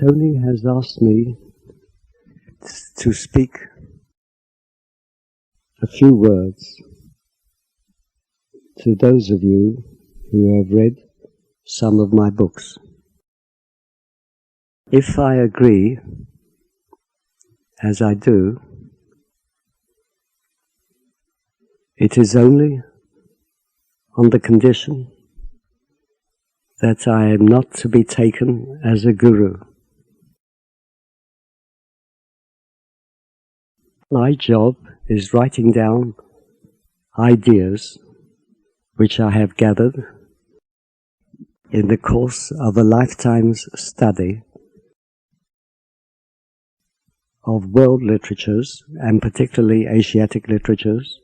Tony has asked me to speak a few words to those of you who have read some of my books. If I agree, as I do, it is only on the condition that I am not to be taken as a guru. My job is writing down ideas which I have gathered in the course of a lifetime's study of world literatures, and particularly Asiatic literatures,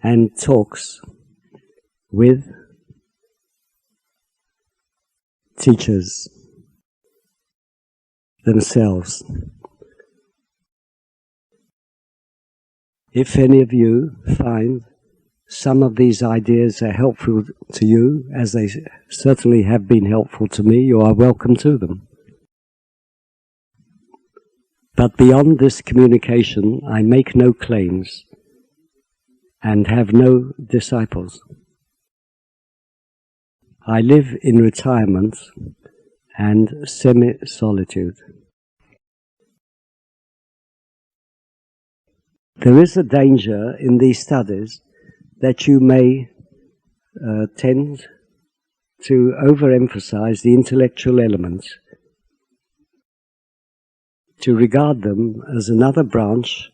and talks with teachers themselves. If any of you find some of these ideas are helpful to you, as they certainly have been helpful to me, you are welcome to them. But beyond this communication, I make no claims and have no disciples. I live in retirement and semi-solitude. There is a danger in these studies that you may tend to overemphasize the intellectual elements, to regard them as another branch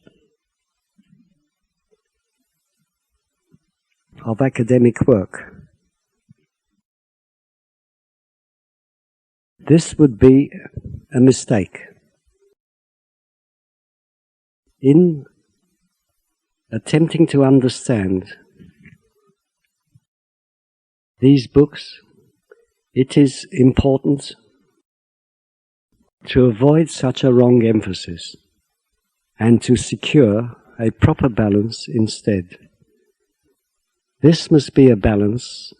of academic work. This would be a mistake. In attempting to understand these books, it is important to avoid such a wrong emphasis and to secure a proper balance instead. This must be a balance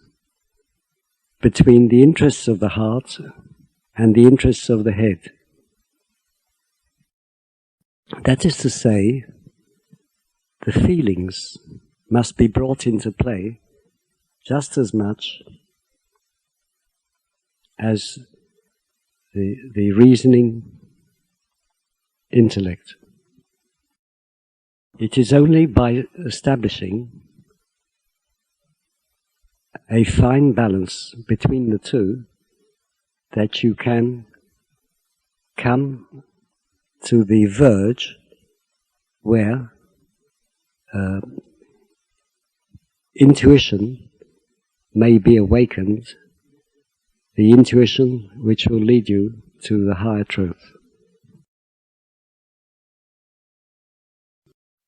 between the interests of the heart and the interests of the head. That is to say, the feelings must be brought into play just as much as the reasoning intellect. It is only by establishing a fine balance between the two that you can come to the verge where intuition may be awakened, the intuition which will lead you to the higher truth.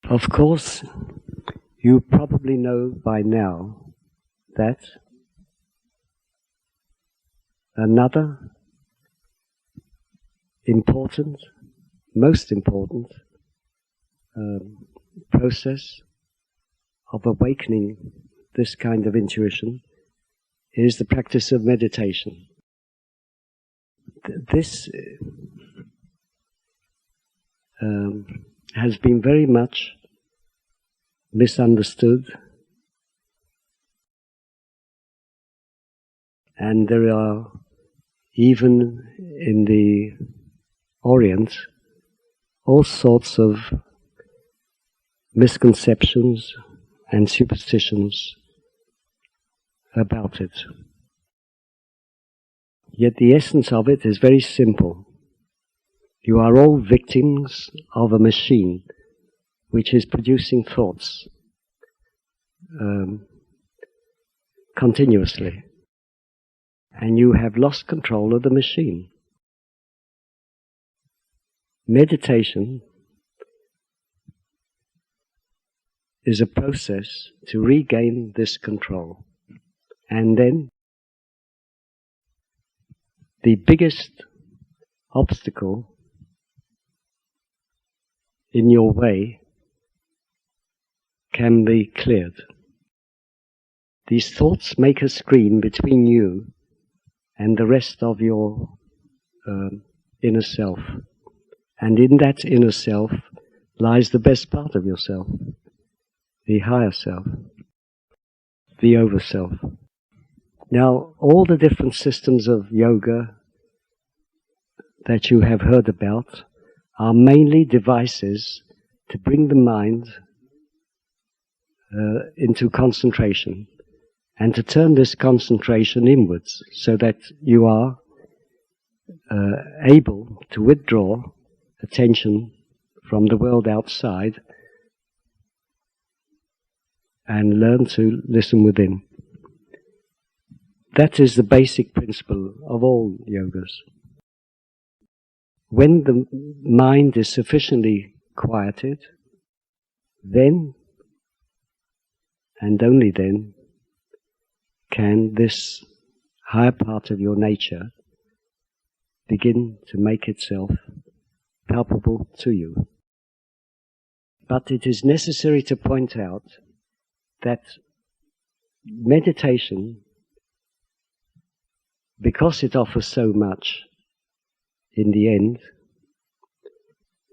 Of course, you probably know by now that another important, most important process of awakening this kind of intuition is the practice of meditation. This has been very much misunderstood, and there are, even in the Orient, all sorts of misconceptions and superstitions about it. Yet the essence of it is very simple. You are all victims of a machine which is producing thoughts continuously, and you have lost control of the machine. Meditation is a process to regain this control. And then the biggest obstacle in your way can be cleared. These thoughts make a screen between you and the rest of your inner self. And in that inner self lies the best part of yourself, the higher self, the over self. Now, all the different systems of yoga that you have heard about are mainly devices to bring the mind into concentration and to turn this concentration inwards so that you are able to withdraw attention from the world outside and learn to listen within. That is the basic principle of all yogas. When the mind is sufficiently quieted, then, and only then, can this higher part of your nature begin to make itself palpable to you. But it is necessary to point out that meditation, because it offers so much, in the end,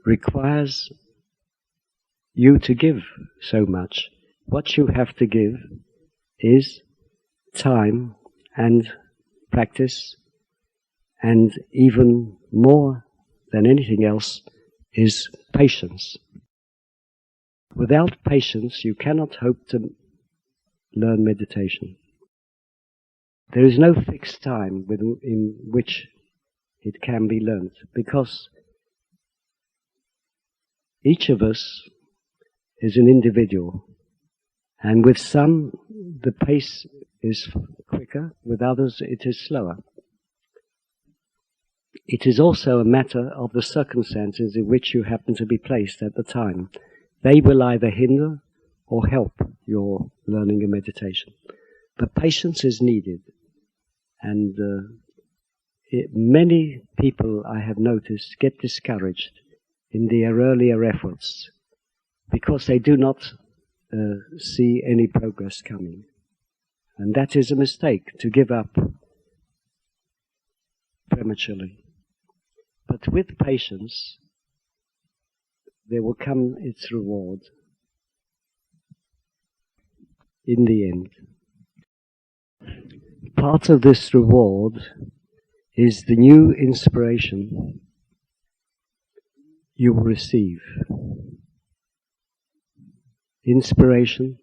requires you to give so much. What you have to give is time and practice, and even more than anything else is patience. Without patience, you cannot hope to learn meditation. There is no fixed time in which it can be learnt, because each of us is an individual, and with some the pace is quicker, with others it is slower. It is also a matter of the circumstances in which you happen to be placed at the time. They will either hinder or help your learning and meditation. But patience is needed, and many people, I have noticed, get discouraged in their earlier efforts because they do not see any progress coming. And that is a mistake, to give up prematurely. But with patience, there will come its reward in the end. Part of this reward is the new inspiration you will receive. Inspiration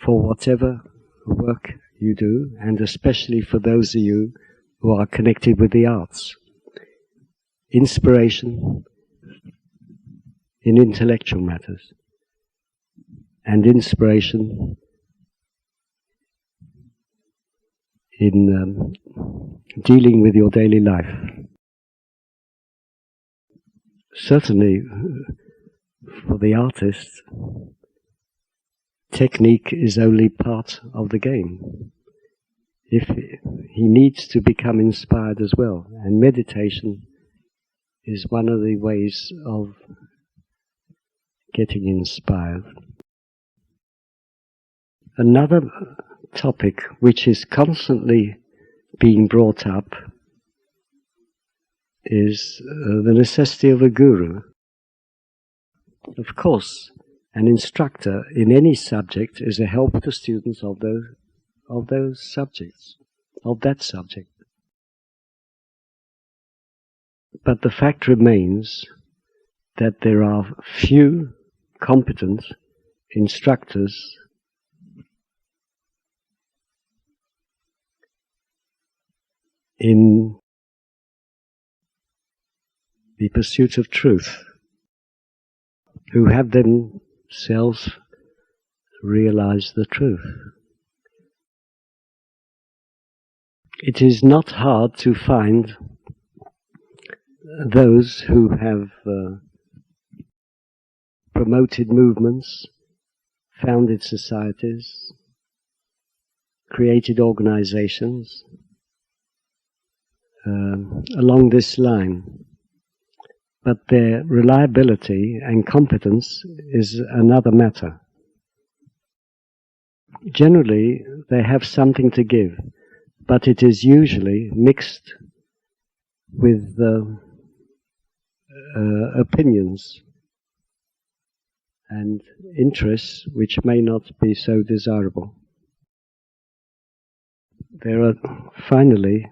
for whatever work you do, and especially for those of you who are connected with the arts. Inspiration in intellectual matters, and inspiration in dealing with your daily life. Certainly, for the artist, technique is only part of the game. If he needs to become inspired as well, and meditation is one of the ways of getting inspired. Another topic which is constantly being brought up is the necessity of a guru. Of course, an instructor in any subject is a help to students of those subjects, of that subject. But the fact remains that there are few competent instructors in the pursuit of truth who have themselves realized the truth. It is not hard to find those who have promoted movements, founded societies, created organizations along this line. But their reliability and competence is another matter. Generally, they have something to give, but it is usually mixed with opinions and interests which may not be so desirable. There are finally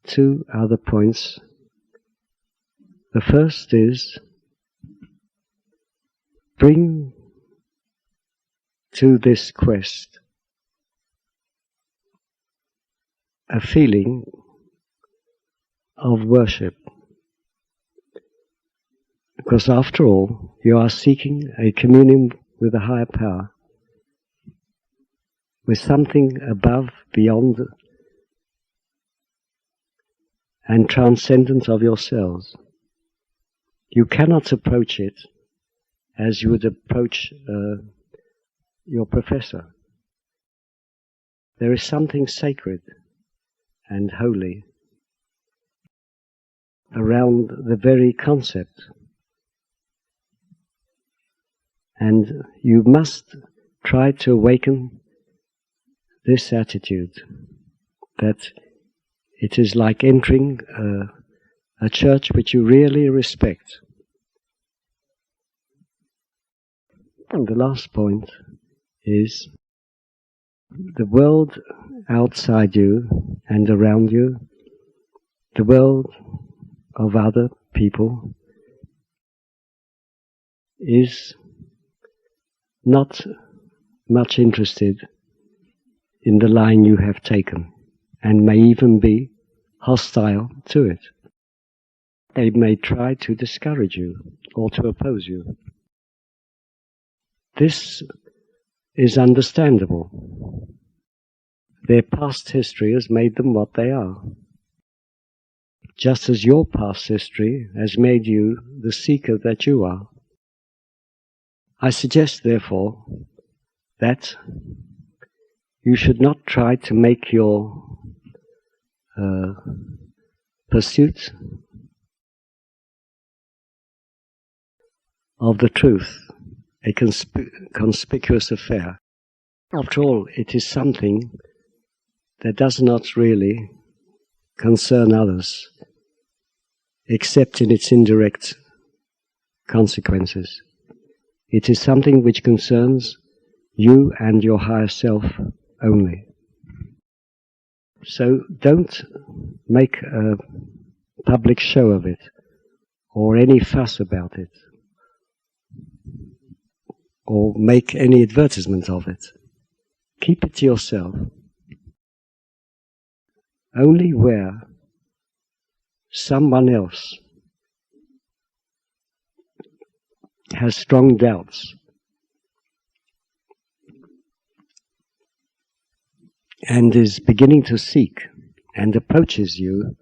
two other points. The first is bring to this quest a feeling of worship, because after all you are seeking a communion with a higher power, with something above, beyond and transcendent of yourselves. You cannot approach it as you would approach your professor. There is something sacred and holy around the very concept, and you must try to awaken this attitude that it is like entering a church which you really respect. And the last point is the world outside you and around you, the world of other people, is not much interested in the line you have taken, and may even be hostile to it. They may try to discourage you or to oppose you. This is understandable. Their past history has made them what they are, just as your past history has made you the seeker that you are. I suggest, therefore, that you should not try to make your pursuit of the truth a conspicuous affair. After all, it is something that does not really concern others, except in its indirect consequences. It is something which concerns you and your higher self only. So don't make a public show of it, or any fuss about it, or make any advertisement of it. Keep it to yourself. Only where someone else has strong doubts and is beginning to seek and approaches you,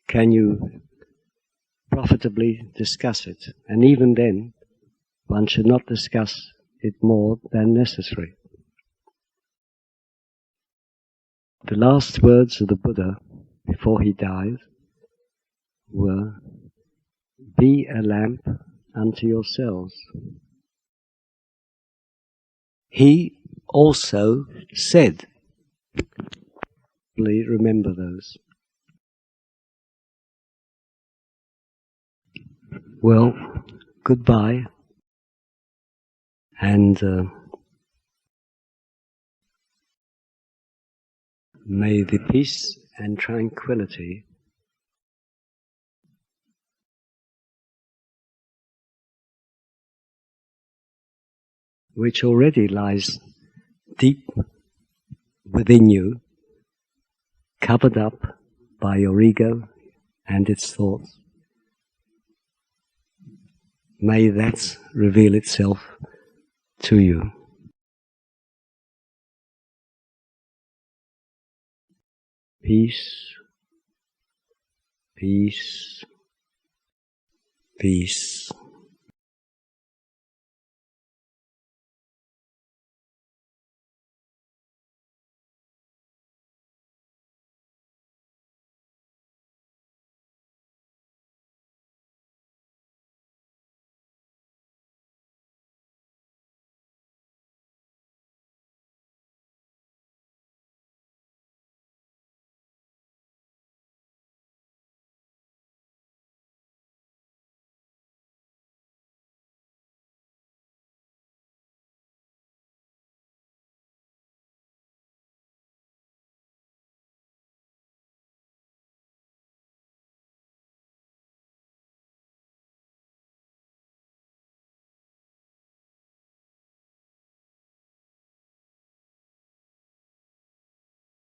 can you profitably discuss it. And even then, one should not discuss it more than necessary. The last words of the Buddha before he died were, "Be a lamp unto yourselves." He also said, please remember those. Well, goodbye, and may the peace and tranquility which already lies deep within you, covered up by your ego and its thoughts, may that reveal itself to you. Peace, peace, peace.